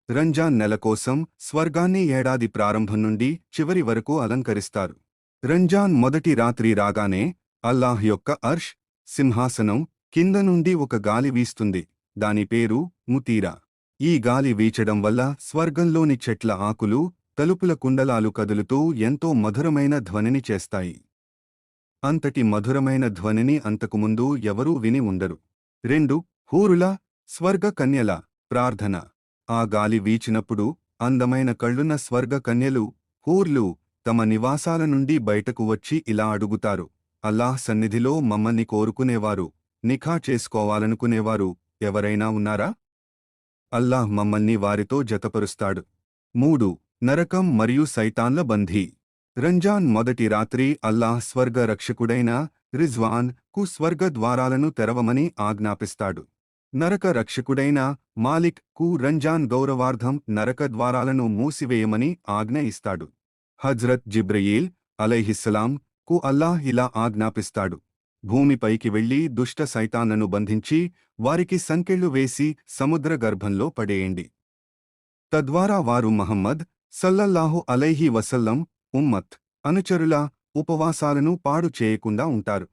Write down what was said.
రంజాన్ నెల కోసం స్వర్గాన్ని ఏడాది ప్రారంభం నుండి చివరి వరకు అలంకరిస్తారు. రంజాన్ మొదటి రాత్రి రాగానే అల్లాహ్ యొక్క అర్ష్ సింహాసనం కింద నుండి ఒక గాలి వీస్తుంది. దాని పేరు ముతీరా. ఈ గాలి వీచడం వల్ల స్వర్గంలోని చెట్ల ఆకులు, తలుపుల కుండలాలు కదులుతూ ఎంతో మధురమైన ధ్వనిని చేస్తాయి. అంతటి మధురమైన ధ్వనిని అంతకుముందు ఎవరూ విని ఉండరు. 2 హూరుల స్వర్గ కన్యల ప్రార్థన. ఆ గాలి వీచినప్పుడు అందమైన కళ్ళున్న స్వర్గ కన్యలు, హూర్లు తమ నివాసాల నుండి బయటకు వచ్చి ఇలా అడుగుతారు: అల్లాహ్ సన్నిధిలో మమ్మల్ని కోరుకునేవారు, నిఖా చేసుకోవాలనుకునేవారు ఎవరైనా ఉన్నారా? అల్లాహ్ మమ్మల్ని వారితో జతపరుస్తాడు. 3 నరకం మరియు సైతాన్ల బంధీ. రంజాన్ మొదటి రాత్రి అల్లాహ్ స్వర్గ రక్షకుడైన రిజ్వాన్ కు స్వర్గ ద్వారాలను తెరవమని ఆజ్ఞాపిస్తాడు. నరక రక్షకుడైన మాలిక్ కు రంజాన్ గౌరవార్థం నరక ద్వారాలను మూసివేయమని ఆజ్ఞ ఇస్తాడు. హజ్రత్ జిబ్రయీల్ అలైహిస్సలాం కు అల్లాహ్ ఇలా ఆజ్ఞాపిస్తాడు: భూమిపైకి వెళ్లి దుష్ట సైతాన్లను బంధించి వారికి సంకెళ్లు వేసి సముద్ర గర్భంలో పడేయండి. తద్వారా వారు మహమ్మద్ సల్లల్లాహు అలైహి వసల్లం ఉమ్మత్ అనుచరుల ఉపవాసాలను పాడు చేయకుండా ఉంటారు.